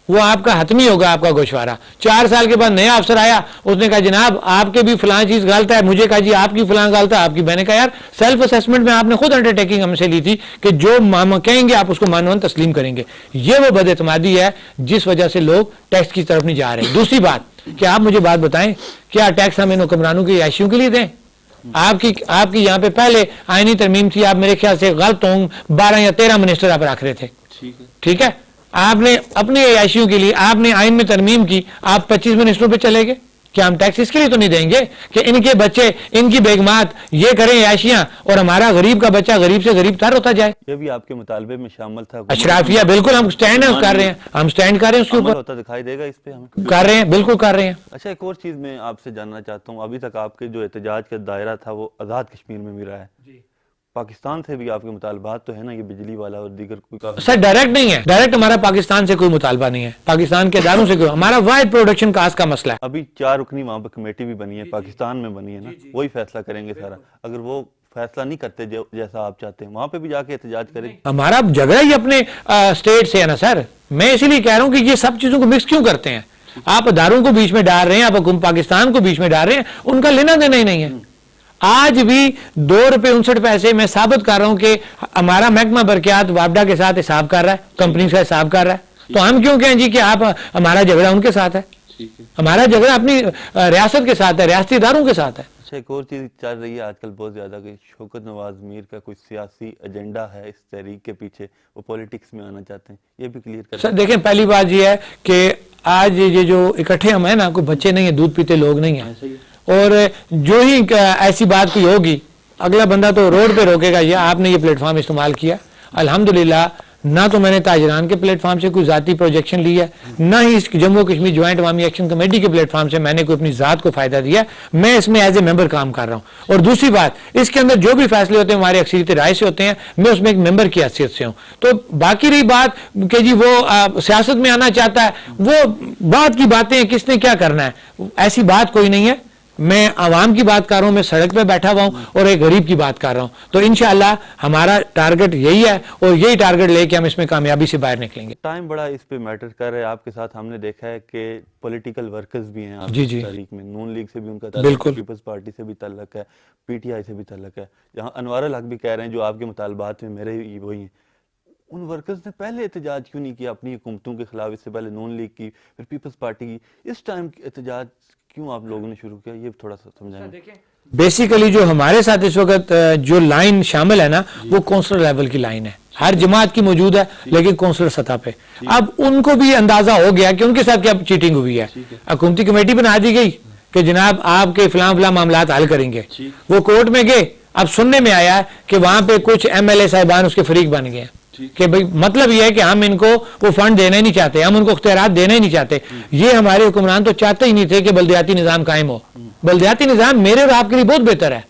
وہ آپ کا حتمی ہوگا آپ کا گوشوارہ. 4 سال کے بعد نیا افسر آیا, اس نے کہا جناب آپ کے بھی فلاں چیز غلط ہے, مجھے کہا جی آپ کی فلاں غلط ہے, آپ کی. میں نے کہا یار سیلف اسیسمنٹ میں آپ نے خود انڈرٹیکنگ ہم سے لی تھی کہ جو کہیں گے آپ اس کو مانون تسلیم کریں گے. یہ وہ بد اعتمادی ہے جس وجہ سے لوگ ٹیکس کی طرف نہیں جا رہے. دوسری بات کہ آپ مجھے بات بتائیں, کیا ٹیکس ہم ان حکمرانوں کی عیاشیوں کے لیے دیں؟ آپ کی یہاں پہ پہلے آئینی ترمیم تھی, آپ میرے خیال سے غلط ہوں 12 یا 13 منسٹر آپ رکھ رہے تھے. ٹھیک ہے, آپ نے اپنی عیاشیوں کے لیے آپ نے آئین میں ترمیم کی, آپ 25 منسٹروں پہ چلے گئے. کیا ہم ٹیکس اس کے لیے تو نہیں دیں گے کہ ان کے بچے, ان کی بیگمات یہ کریں عیاشیاں اور ہمارا غریب کا بچہ غریب سے غریب تر ہوتا جائے؟ یہ بھی آپ کے مطالبے میں شامل تھا. اشرافیہ بالکل ہم سٹینڈ کر رہے ہیں, ہم سٹینڈ کر رہے ہیں اس کے اوپر. ہوتا دکھائی دے گا اس پہ ہمیں؟ کر رہے ہیں, بالکل کر رہے ہیں. اچھا, ایک اور چیز میں آپ سے جاننا چاہتا ہوں, ابھی تک آپ کے جو احتجاج کا دائرہ تھا وہ آزاد کشمیر میں بھی رہا ہے. پاکستان سے بھی آپ کے مطالبات تو ہے نا, یہ بجلی والا اور دیگر کوئی؟ سر ڈائریکٹ نہیں ہے, ڈائریکٹ ہمارا پاکستان سے کوئی مطالبہ نہیں ہے, پاکستان کے اداروں سے کوئی. ہمارا واحد پروڈکشن کاسٹ کا مسئلہ ہے. ابھی 4 رکنی وہاں پہ کمیٹی بھی بنی ہے, پاکستان میں بنی ہے نا, وہی فیصلہ کریں گے سارا. اگر وہ فیصلہ نہیں کرتے جیسا آپ چاہتے ہیں, وہاں پہ بھی جا کے احتجاج کریں. ہمارا جھگڑا ہی اپنے اسٹیٹ سے ہے نا سر. میں اسی لیے کہہ رہا ہوں کہ یہ سب چیزوں کو مکس کیوں کرتے ہیں. آپ اداروں کو بیچ میں ڈال رہے ہیں, آپ پاکستان کو بیچ میں ڈال رہے ہیں, ان کا لینا دینا ہی نہیں ہے. آج بھی 2 روپے 59 پیسے میں ثابت کر رہا ہوں کہ ہمارا محکمہ برقیات وابڈا کے ساتھ حساب کر رہا ہے, کمپنی کا حساب کر رہا ہے. تو ہم کیوں کہیں جی کہ آپ ہمارا جھگڑا ان کے ساتھ ہے؟ ہمارا جھگڑا اپنی ریاست کے ساتھ ہے, ریاستی اداروں کے ساتھ ہے. اچھا, ایک اور چیز چل رہی ہے آج کل بہت زیادہ کہ شوکت نواز میر کا کوئی سیاسی ایجنڈا ہے اس تحریک کے پیچھے, وہ پولیٹکس میں آنا چاہتے ہیں, یہ بھی کلیئر کر. سر دیکھیں, پہلی بات یہ ہے کہ آج یہ جو اکٹھے ہم ہیں نا، کوئی بچے نہیں ہیں، دودھ پیتے لوگ نہیں ہیں، اور جو ہی ایسی بات کوئی ہوگی اگلا بندہ تو روڈ پہ روکے گا، یہ آپ نے یہ پلیٹ فارم استعمال کیا. الحمدللہ نہ تو میں نے تاجران کے پلیٹ فارم سے کوئی ذاتی پروجیکشن لی ہے، نہ ہی اس جموں کشمیر جوائنٹ عوامی ایکشن کمیٹی کے پلیٹ فارم سے میں نے کوئی اپنی ذات کو فائدہ دیا. میں اس میں ایز اے ممبر کام کر رہا ہوں. اور دوسری بات، اس کے اندر جو بھی فیصلے ہوتے ہیں ہمارے اکثریت رائے سے ہوتے ہیں، میں اس میں ایک ممبر کی حیثیت سے ہوں. تو باقی رہی بات کہ جی وہ سیاست میں آنا چاہتا ہے، وہ بات کی باتیں کس نے کیا کرنا ہے، ایسی بات کوئی نہیں ہے. میں عوام کی بات کر رہا ہوں، میں سڑک پہ بیٹھا ہوا ہوں اور ایک غریب کی بات کر رہا ہوں. تو انشاءاللہ ہمارا ٹارگٹ یہی ہے اور یہی ٹارگٹ لے کے ہم اس میں کامیابی سے باہر نکلیں گے. ٹائم بڑا اس پہ میٹر کر رہا ہے. آپ کے ساتھ ہم نے دیکھا ہے کہ پولیٹیکل ورکرز بھی ہیں آپ کی تحریک میں، نون لیگ سے بھی ان کا تعلق ہے، پیپلز پارٹی سے بھی تعلق ہے، پی ٹی آئی سے بھی تعلق ہے، جہاں انوار الحق بھی کہہ رہے ہیں جو آپ کے مطالبات میں میرے وہی ہیں. ان ورکرز نے پہلے احتجاج کیوں نہیں کیا اپنی حکومتوں کے خلاف؟ اس سے پہلے نون لیگ کی، پھر پیپلز پارٹی کی، اس ٹائم احتجاج کیوں آپ لوگوں نے شروع کیا؟ یہ تھوڑا سا سمجھائیں. بیسیکلی جو ہمارے ساتھ اس وقت جو لائن شامل ہے نا، وہ کونسلر لیول کی لائن ہے. ہر جماعت کی موجود ہے لیکن کونسلر سطح پہ. اب ان کو بھی اندازہ ہو گیا کہ ان کے ساتھ کیا چیٹنگ ہوئی ہے. حکومتی کمیٹی بنا دی گئی کہ جناب آپ کے فلاں فلاں معاملات حل کریں گے. وہ کورٹ میں گئے، اب سننے میں آیا کہ وہاں پہ کچھ ایم ایل اے صاحبان اس کے فریق بن گئے کہ بھئی مطلب یہ ہے کہ ہم ان کو وہ فنڈ دینا ہی نہیں چاہتے، ہم ان کو اختیارات دینا ہی نہیں چاہتے. یہ ہمارے حکمران تو چاہتے ہی نہیں تھے کہ بلدیاتی نظام قائم ہو. بلدیاتی نظام میرے اور آپ کے لیے بہت بہتر ہے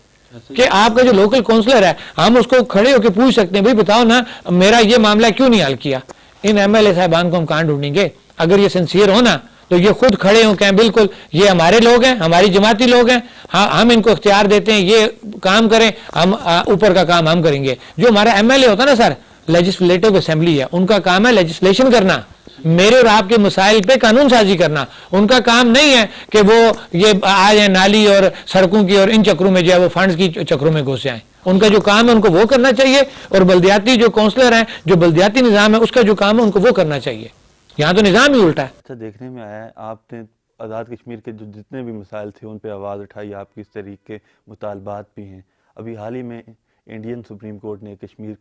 کہ آپ کا جو لوکل کونسلر ہے، ہم اس کو کھڑے ہو کے پوچھ سکتے ہیں بھئی بتاؤ نا میرا یہ معاملہ کیوں نہیں حل کیا. ان ایم ایل اے صاحبان کو ہم کہاں ڈھونڈیں گے؟ اگر یہ سنسیئر ہونا تو یہ خود کھڑے ہوں کہ بالکل یہ ہمارے لوگ ہیں، ہماری جماعتی لوگ ہیں، ہم ان کو اختیار دیتے ہیں یہ کام کریں، ہم اوپر کا کام ہم کریں گے. جو ہمارا ایم ایل اے ہوتا ہے نا سر، لیجسلیٹو اسمبلی ہے، ان کا کام ہے لیجسلیشن کرنا، میرے اور آپ کے مسائل پہ قانون سازی کرنا. ان کا کام نہیں ہے کہ وہ یہ آئے نالی اور سڑکوں کی اور ان چکروں میں جو ہے وہ فنڈز کی چکروں میں گھس جائیں. ان کا جو کام ہے ان کو وہ کرنا چاہیے، اور بلدیاتی جو کونسلر ہیں، جو بلدیاتی نظام ہے، اس کا جو کام ہے ان کو وہ کرنا چاہیے. یہاں تو نظام ہی الٹا ہے. اچھا، دیکھنے میں آیا ہے آپ نے آزاد کشمیر کے جو جتنے بھی مسائل تھے ان پہ آواز اٹھائی، آپ کی اس طریقے کے مطالبات بھی ہیں. ابھی حال ہی میں انڈین سپریم کورٹ نے کشمیر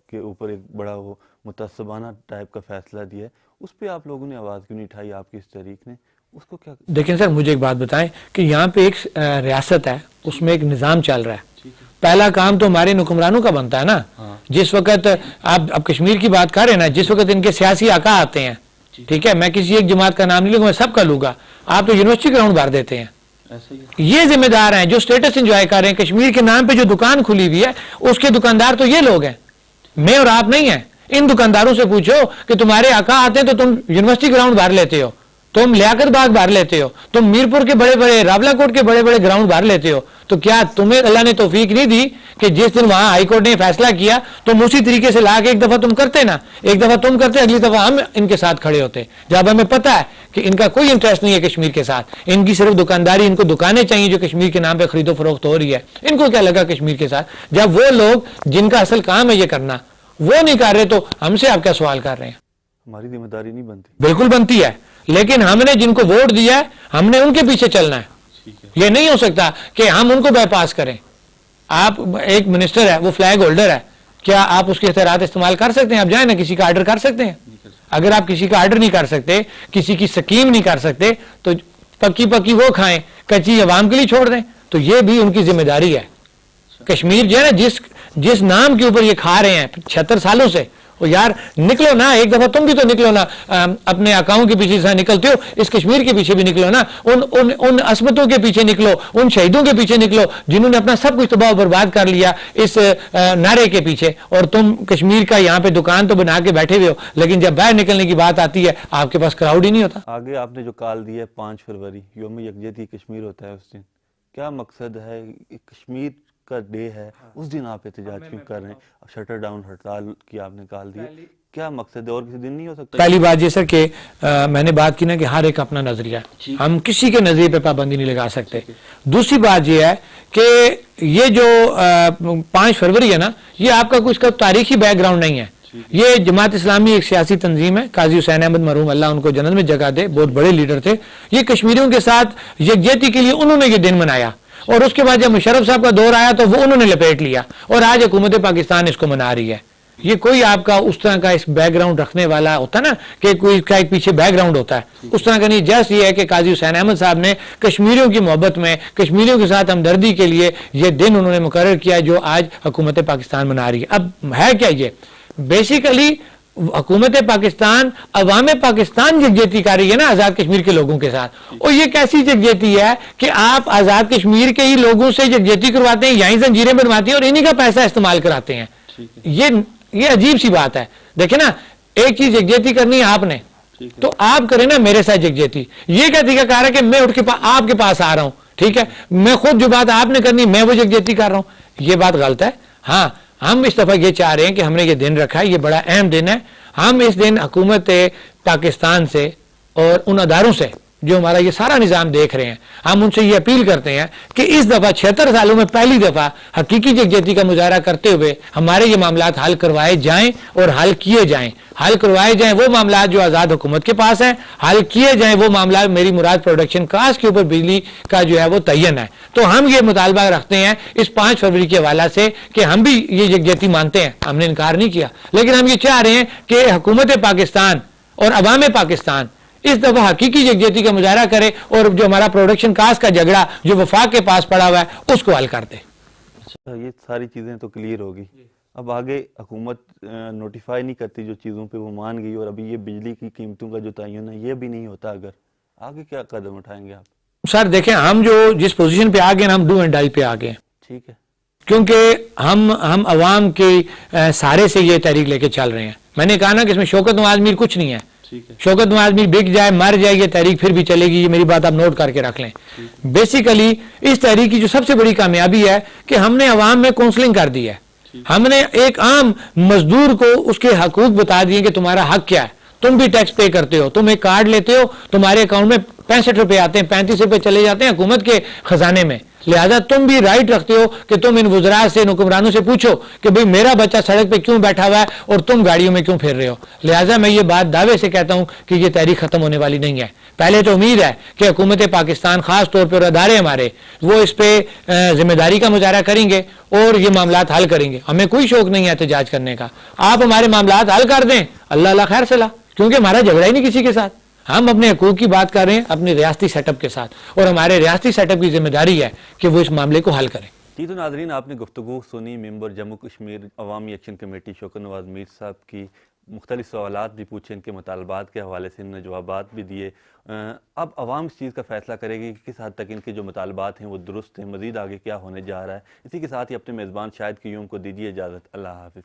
کے اوپر ایک بڑا وہ متعصبانہ ٹائپ کا فیصلہ دیا ہے، اس پہ آپ لوگوں نے آواز کیوں نہیں اٹھائی؟ آپ کی اس تحریک نے اس کو کیا؟ دیکھیں سر، مجھے ایک بات بتائیں کہ یہاں پہ ایک ریاست ہے، اس میں ایک نظام چل رہا ہے. پہلا کام تو ہمارے حکمرانوں کا بنتا ہے نا. جس وقت آپ اب کشمیر کی بات کر رہے ہیں نا، جس وقت ان کے سیاسی آقا آتے ہیں، ٹھیک ہے، میں کسی ایک جماعت کا نام نہیں لوں گا، میں سب کا لوں گا، آپ تو یونیورسٹی گراؤنڈ بھر دیتے ہیں. یہ ذمہ دار ہیں جو سٹیٹس انجوائے کر رہے ہیں. کشمیر کے نام پہ جو دکان کھلی ہوئی ہے اس کے دکاندار تو یہ لوگ ہیں، میں اور آپ نہیں ہیں. ان دکانداروں سے پوچھو کہ تمہارے آقا آتے ہیں تو تم یونیورسٹی گراؤنڈ بھر لیتے ہو، تم لیاقت باغ بھر لیتے ہو، تم میرپور کے بڑے بڑے راولہ کوٹ کے بڑے بڑے گراؤنڈ بھر لیتے ہو. تو کیا تمہیں اللہ نے توفیق نہیں دی کہ جس دن وہاں ہائی کورٹ نے فیصلہ کیا تم اسی طریقے سے لا کے ایک دفعہ تم کرتے نا، ایک دفعہ تم کرتے، اگلی دفعہ ہم ان کے ساتھ کھڑے ہوتے، جب ہمیں پتہ ہے کہ ان کا کوئی انٹرسٹ نہیں ہے کشمیر کے ساتھ، ان کی صرف دکانداری، ان کو دکانیں چاہیے جو کشمیر کے نام پہ خرید و فروخت ہو رہی ہے. ان کو کیا لگا کشمیر کے ساتھ؟ جب وہ لوگ جن کا اصل کام ہے یہ کرنا وہ نہیں کر رہے تو ہم سے آپ کیا سوال کر رہے ہیں؟ ہماری ذمہ داری نہیں بنتی؟ بالکل بنتی ہے، لیکن ہم نے جن کو ووٹ دیا ہے ہم نے ان کے پیچھے چلنا ہے. یہ نہیں ہو سکتا کہ ہم ان کو بائی پاس کریں. آپ ایک منسٹر ہے، وہ فلیگ ہولڈر ہے، کیا آپ اس کے اختیارات استعمال کر سکتے ہیں؟ آپ جائیں نا، کسی کا آرڈر کر سکتے ہیں؟ اگر آپ کسی کا آرڈر نہیں کر سکتے، کسی کی سکیم نہیں کر سکتے، تو پکی پکی وہ کھائیں، کچی عوام کے لیے چھوڑ دیں. تو یہ بھی ان کی ذمہ داری ہے. کشمیر جو ہے نا جس نام کے اوپر یہ کھا رہے ہیں 76 سالوں سے، وہ یار نکلو نا، ایک دفعہ تم بھی تو نکلو نا، اپنے آقاؤں کے پیچھے سے نکلتے ہو، اس کشمیر کے پیچھے بھی نکلو نا، ان عصمتوں کے پیچھے نکلو، ان شہیدوں کے پیچھے نکلو جنہوں نے اپنا سب کچھ تباہ و برباد کر لیا اس نعرے کے پیچھے. اور تم کشمیر کا یہاں پہ دکان تو بنا کے بیٹھے ہوئے ہو، لیکن جب باہر نکلنے کی بات آتی ہے آپ کے پاس کراؤڈ ہی نہیں ہوتا. آگے آپ نے جو کال دی ہے 5 فروری یوم یکجہتی کشمیر ہوتا ہے، اس دن کیا مقصد ہے؟ کشمیر کا ڈے ہے، اس دن آپ احتجاج کیوں کر رہے ہیں؟ شٹر ڈاؤن ہڑتال کی آپ نے کال دی، کیا مقصد ہے؟ اور کسی دن نہیں ہو سکتا؟ پہلی بات یہ سر کہ میں نے بات کی نا کہ ہر ایک اپنا نظریہ ہے، ہم کسی کے نظریے پہ پابندی نہیں لگا سکتے. دوسری بات یہ ہے کہ یہ جو 5 فروری ہے نا، یہ آپ کا کچھ کا تاریخی بیک گراؤنڈ نہیں ہے. یہ جماعت اسلامی ایک سیاسی تنظیم ہے، قاضی حسین احمد مرحوم اللہ ان کو جنت میں جگہ دے، بہت بڑے لیڈر تھے. یہ کشمیریوں کے ساتھ یکجہتی کے لیے انہوں نے یہ دن منایا، اور اس کے بعد جب مشرف صاحب کا دور آیا تو وہ انہوں نے لپیٹ لیا، اور آج حکومت پاکستان اس کو منا رہی ہے. یہ کوئی آپ کا اس طرح کا اس بیک گراؤنڈ رکھنے والا ہوتا ہے نا کہ کوئی کا ایک پیچھے بیک گراؤنڈ ہوتا ہے، اس طرح کا نہیں. جسٹ یہ ہے کہ قاضی حسین احمد صاحب نے کشمیریوں کی محبت میں، کشمیریوں کے ساتھ ہمدردی کے لیے یہ دن انہوں نے مقرر کیا جو آج حکومت پاکستان منا رہی ہے. اب ہے کیا یہ بیسیکلی حکومت پاکستان عوام پاکستان یکجہتی کر رہی ہے نا آزاد کشمیر کے لوگوں کے ساتھ. اور یہ کیسی یکجہتی ہے کہ آپ آزاد کشمیر کے ہی لوگوں سے یکجہتی کرواتے ہیں، یہیں زنجیریں بنواتے ہیں اور انہی کا پیسہ استعمال کراتے ہیں. یہ عجیب سی بات ہے. دیکھیں نا، ایک چیز یکجہتی کرنی ہے آپ نے تو آپ کریں نا میرے ساتھ یکجہتی. یہ کیا طریقہ کار ہے کہ میں اٹھ کے آپ کے پاس آ رہا ہوں، ٹھیک ہے، میں خود جو بات آپ نے کرنی میں وہ یکجہتی کر رہا ہوں، یہ بات غلط ہے. ہاں ہم اس دفعہ یہ چاہ رہے ہیں کہ ہم نے یہ دن رکھا ہے، یہ بڑا اہم دن ہے. ہم اس دن حکومت پاکستان سے اور ان اداروں سے جو ہمارا یہ سارا نظام دیکھ رہے ہیں، ہم ان سے یہ اپیل کرتے ہیں کہ اس دفعہ 76 سالوں میں پہلی دفعہ حقیقی یکجہتی کا مظاہرہ کرتے ہوئے ہمارے یہ معاملات حل کروائے جائیں اور حل کیے جائیں. حل کروائے جائیں وہ معاملات جو آزاد حکومت کے پاس ہیں، حل کیے جائیں وہ معاملات میری مراد پروڈکشن کاسٹ کے اوپر بجلی کا جو ہے وہ تعین ہے. تو ہم یہ مطالبہ رکھتے ہیں اس 5 فروری کے حوالہ سے کہ ہم بھی یہ یکجہتی مانتے ہیں، ہم نے انکار نہیں کیا، لیکن ہم یہ چاہ رہے ہیں کہ حکومت پاکستان اور عوام پاکستان اس دفعہ حقیقی یکجہتی کا مظاہرہ کرے اور جو ہمارا پروڈکشن کاسٹ کا جھگڑا جو وفاق کے پاس پڑا ہوا ہے اس کو حل کر دے. اچھا، یہ ساری چیزیں تو کلیئر ہوگی. اب آگے حکومت نوٹیفائی نہیں کرتی جو چیزوں پہ وہ مان گئی، اور ابھی یہ بجلی کی قیمتوں کا جو تعین ہے یہ بھی نہیں ہوتا، اگر آگے کیا قدم اٹھائیں گے آپ؟ سر دیکھیں، ہم جو جس پوزیشن پہ آ گئے ہم ڈو اینڈ ڈائی پہ آ گئے. ٹھیک ہے، کیونکہ ہم عوام کے سارے سے یہ تحریک لے کے چل رہے ہیں. میں نے کہا نا کہ اس میں شوکت نواز میر کچھ نہیں ہے. شوکت نواز میر بک جائے مر جائے یہ تحریک پھر بھی چلے گی. یہ میری بات آپ نوٹ کر کے رکھ لیں. بیسیکلی اس تحریک کی جو سب سے بڑی کامیابی ہے کہ ہم نے عوام میں کونسلنگ کر دی ہے. ہم نے ایک عام مزدور کو اس کے حقوق بتا دیے کہ تمہارا حق کیا ہے. تم بھی ٹیکس پے کرتے ہو، تم ایک کارڈ لیتے ہو، تمہارے اکاؤنٹ میں 65 روپے آتے ہیں، 35 روپے چلے جاتے ہیں حکومت کے خزانے میں. لہذا تم بھی رائٹ رکھتے ہو کہ تم ان وزراء سے، حکمرانوں سے پوچھو کہ بھئی میرا بچہ سڑک پہ کیوں بیٹھا ہوا ہے اور تم گاڑیوں میں کیوں پھر رہے ہو. لہذا میں یہ بات دعوے سے کہتا ہوں کہ یہ تحریک ختم ہونے والی نہیں ہے. پہلے تو امید ہے کہ حکومت پاکستان خاص طور پر ادارے ہمارے وہ اس پہ ذمہ داری کا مظاہرہ کریں گے اور یہ معاملات حل کریں گے. ہمیں کوئی شوق نہیں ہے احتجاج کرنے کا. آپ ہمارے معاملات حل کر دیں، اللہ اللہ خیر صلاح، کیونکہ ہمارا جھگڑا ہی نہیں کسی کے ساتھ. ہم اپنے حقوق کی بات کر رہے ہیں اپنے ریاستی سیٹ اپ کے ساتھ، اور ہمارے ریاستی سیٹ اپ کی ذمہ داری ہے کہ وہ اس معاملے کو حل کریں. جی تو ناظرین، آپ نے گفتگو سنی ممبر جموں کشمیر عوامی ایکشن کمیٹی شوکت نواز میر صاحب کی. مختلف سوالات بھی پوچھے، ان کے مطالبات کے حوالے سے انہوں نے جوابات بھی دیے. اب عوام اس چیز کا فیصلہ کرے گی کہ کس حد تک ان کے جو مطالبات ہیں وہ درست ہیں، مزید آگے کیا ہونے جا رہا ہے. اسی کے ساتھ ہی اپنے میزبان شاہد قیوم کو دیجیے اجازت. اللہ حافظ.